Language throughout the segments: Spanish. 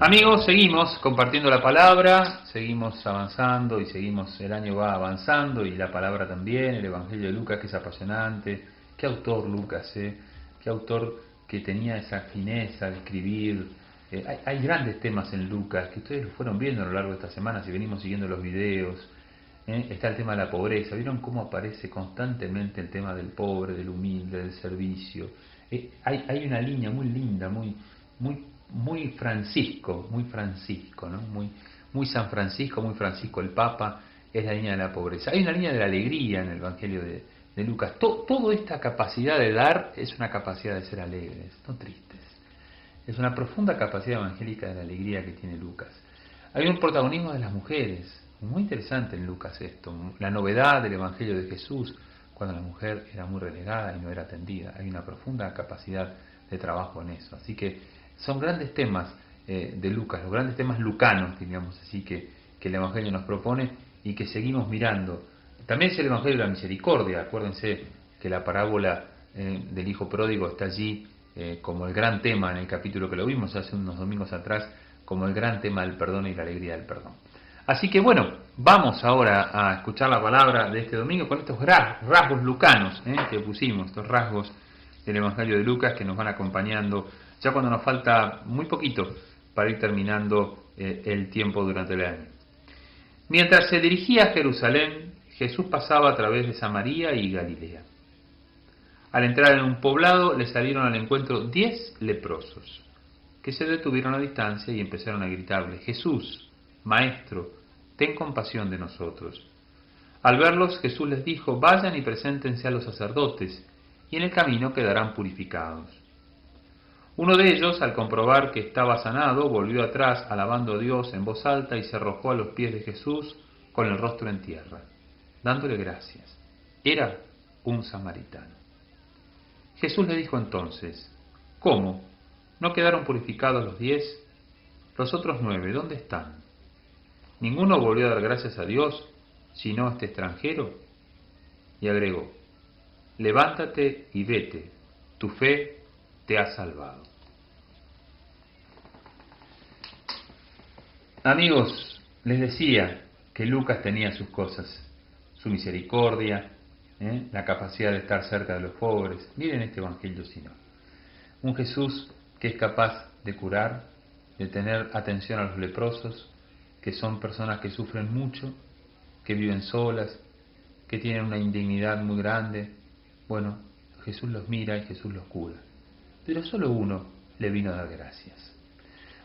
Amigos, seguimos compartiendo la palabra, seguimos avanzando y seguimos, el año va avanzando y la palabra también, el Evangelio de Lucas, que es apasionante. Qué autor Lucas, qué autor que tenía esa fineza de escribir. Hay grandes temas en Lucas que ustedes lo fueron viendo a lo largo de esta semana si venimos siguiendo los videos. Está el tema de la pobreza. ¿Vieron cómo aparece constantemente el tema del pobre, del humilde, del servicio? Hay una línea muy linda, muy Francisco, ¿no? Muy San Francisco, muy Francisco el Papa, es la línea de la pobreza. Hay una línea de la alegría en el Evangelio de Lucas. Toda esta capacidad de dar es una capacidad de ser alegres, no tristes. Es una profunda capacidad evangélica de la alegría que tiene Lucas. Hay un protagonismo de las mujeres, muy interesante en Lucas esto, la novedad del Evangelio de Jesús, cuando la mujer era muy relegada y no era atendida. Hay una profunda capacidad de trabajo en eso. Así que son grandes temas de Lucas, los grandes temas lucanos, diríamos así, que el Evangelio nos propone y que seguimos mirando. También es el Evangelio de la misericordia. Acuérdense que la parábola del hijo pródigo está allí como el gran tema en el capítulo que lo vimos hace unos domingos atrás, como el gran tema del perdón y la alegría del perdón. Así que bueno, vamos ahora a escuchar la palabra de este domingo con estos rasgos lucanos que pusimos, estos rasgos del Evangelio de Lucas que nos van acompañando ya cuando nos falta muy poquito para ir terminando el tiempo durante el año. Mientras se dirigía a Jerusalén, Jesús pasaba a través de Samaria y Galilea. Al entrar en un poblado le salieron al encuentro 10 leprosos, que se detuvieron a distancia y empezaron a gritarle: Jesús, Maestro, ten compasión de nosotros. Al verlos, Jesús les dijo: vayan y preséntense a los sacerdotes, y en el camino quedarán purificados. Uno de ellos, al comprobar que estaba sanado, volvió atrás alabando a Dios en voz alta y se arrojó a los pies de Jesús con el rostro en tierra, dándole gracias. Era un samaritano. Jesús le dijo entonces: ¿cómo? ¿No quedaron purificados los 10? Los otros 9, ¿dónde están? ¿Ninguno volvió a dar gracias a Dios, sino este extranjero? Y agregó: levántate y vete, tu fe te ha salvado. Amigos, les decía que Lucas tenía sus cosas, su misericordia, la capacidad de estar cerca de los pobres. Miren este evangelio sino. Un Jesús que es capaz de curar, de tener atención a los leprosos, que son personas que sufren mucho, que viven solas, que tienen una indignidad muy grande. Bueno, Jesús los mira y Jesús los cura. Pero solo uno le vino a dar gracias.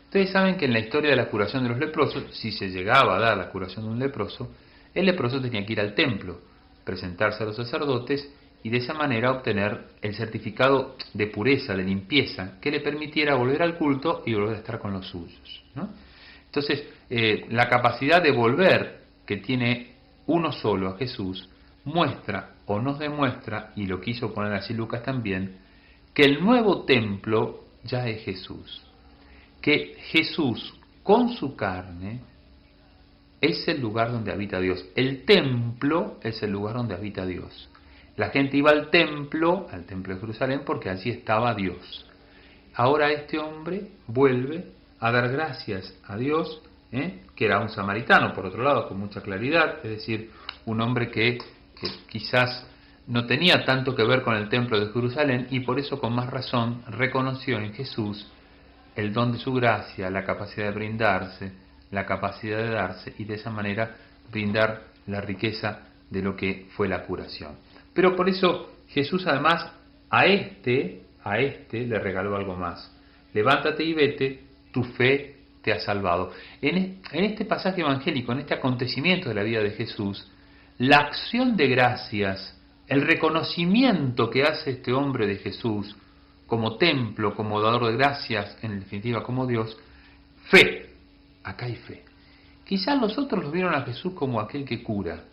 Ustedes saben que en la historia de la curación de los leprosos, si se llegaba a dar la curación de un leproso, el leproso tenía que ir al templo, presentarse a los sacerdotes y de esa manera obtener el certificado de pureza, de limpieza, que le permitiera volver al culto y volver a estar con los suyos, ¿no? Entonces, la capacidad de volver que tiene uno solo a Jesús muestra o nos demuestra, y lo quiso poner así Lucas también, que el nuevo templo ya es Jesús. Que Jesús con su carne es el lugar donde habita Dios. El templo es el lugar donde habita Dios. La gente iba al templo de Jerusalén, porque allí estaba Dios. Ahora este hombre vuelve a dar gracias a Dios, que era un samaritano, por otro lado, con mucha claridad, es decir, un hombre que quizás no tenía tanto que ver con el templo de Jerusalén y por eso con más razón reconoció en Jesús el don de su gracia, la capacidad de brindarse, la capacidad de darse y de esa manera brindar la riqueza de lo que fue la curación. Pero por eso Jesús además a este le regaló algo más. Levántate y vete, tu fe te ha salvado. En este pasaje evangélico, en este acontecimiento de la vida de Jesús, la acción de gracias, el reconocimiento que hace este hombre de Jesús como templo, como dador de gracias, en definitiva como Dios, fe, acá hay fe. Quizás los otros lo vieron a Jesús como aquel que cura.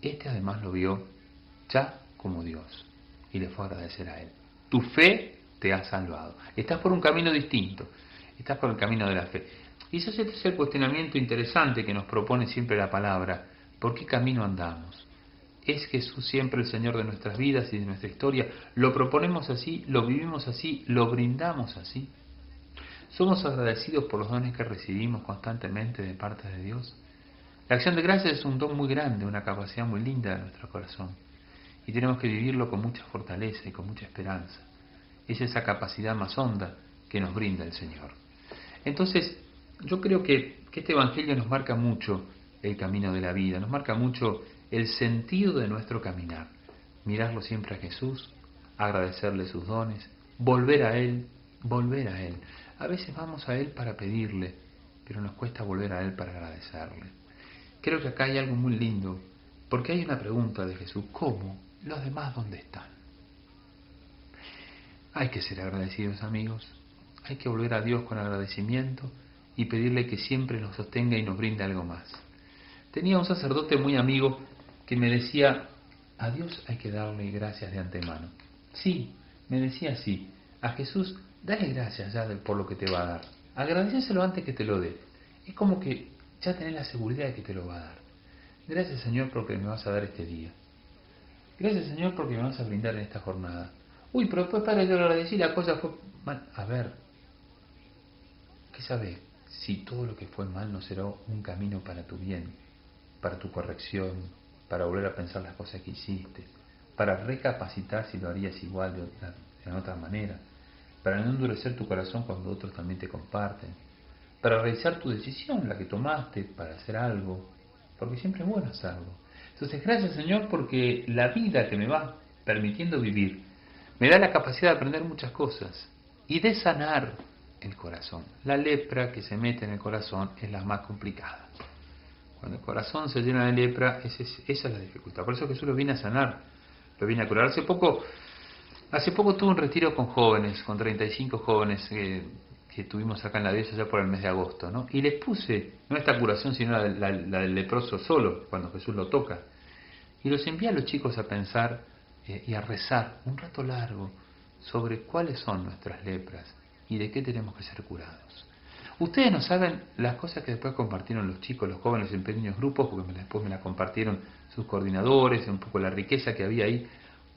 Este además lo vio ya como Dios y le fue a agradecer a él. Tu fe te ha salvado. Estás por un camino distinto, estás por el camino de la fe. Quizás este es el cuestionamiento interesante que nos propone siempre la palabra. ¿Por qué camino andamos? ¿Es Jesús siempre el Señor de nuestras vidas y de nuestra historia? ¿Lo proponemos así? ¿Lo vivimos así? ¿Lo brindamos así? ¿Somos agradecidos por los dones que recibimos constantemente de parte de Dios? La acción de gracias es un don muy grande, una capacidad muy linda de nuestro corazón. Y tenemos que vivirlo con mucha fortaleza y con mucha esperanza. Es esa capacidad más honda que nos brinda el Señor. Entonces, yo creo que este Evangelio nos marca mucho el camino de la vida, nos marca mucho el sentido de nuestro caminar. Mirarlo siempre a Jesús, agradecerle sus dones, volver a Él, volver a Él. A veces vamos a Él para pedirle, pero nos cuesta volver a Él para agradecerle. Creo que acá hay algo muy lindo, porque hay una pregunta de Jesús: ¿cómo? ¿Los demás dónde están? Hay que ser agradecidos, amigos. Hay que volver a Dios con agradecimiento y pedirle que siempre nos sostenga y nos brinde algo más. Tenía un sacerdote muy amigo que me decía: a Dios hay que darle gracias de antemano. Sí, me decía así: a Jesús dale gracias ya por lo que te va a dar. Agradecéselo antes que te lo dé. Es como que ya tenés la seguridad de que te lo va a dar. Gracias, Señor, porque me vas a dar este día. Gracias, Señor, porque me vas a brindar en esta jornada. Uy, pero después, Padre, yo lo agradecí, la cosa fue mal. A ver, ¿qué sabes? Si todo lo que fue mal no será un camino para tu bien, para tu corrección, para volver a pensar las cosas que hiciste, para recapacitar si lo harías igual de otra manera, para no endurecer tu corazón cuando otros también te comparten, para revisar tu decisión, la que tomaste, para hacer algo, porque siempre es bueno hacerlo. Entonces, gracias, Señor, porque la vida que me vas permitiendo vivir me da la capacidad de aprender muchas cosas y de sanar el corazón. La lepra que se mete en el corazón es la más complicada. Cuando el corazón se llena de lepra, esa es la dificultad. Por eso Jesús lo viene a sanar, lo viene a curar. Hace poco tuve un retiro con jóvenes, con 35 jóvenes que tuvimos acá en la dehesa ya por el mes de agosto, ¿no? Y les puse, no esta curación, sino la del leproso solo, cuando Jesús lo toca. Y los envié a los chicos a pensar y a rezar un rato largo sobre cuáles son nuestras lepras y de qué tenemos que ser curados. Ustedes no saben las cosas que después compartieron los chicos, los jóvenes en pequeños grupos, porque después me las compartieron sus coordinadores, un poco la riqueza que había ahí.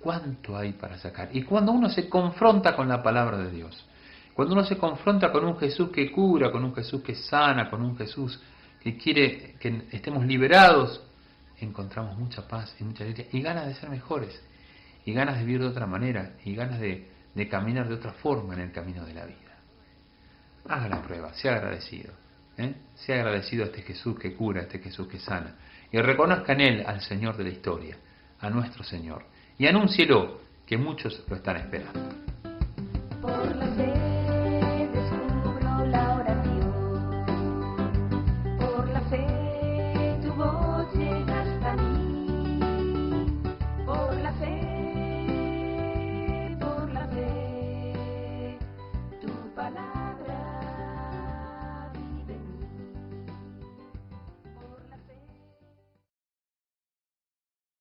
¿Cuánto hay para sacar? Y cuando uno se confronta con la palabra de Dios, cuando uno se confronta con un Jesús que cura, con un Jesús que sana, con un Jesús que quiere que estemos liberados, encontramos mucha paz y mucha alegría y ganas de ser mejores, y ganas de vivir de otra manera, y ganas de caminar de otra forma en el camino de la vida. Haga la prueba, sea agradecido. Sea agradecido a este Jesús que cura, a este Jesús que sana. Y reconozca en Él al Señor de la historia, a nuestro Señor. Y anúncielo, que muchos lo están esperando.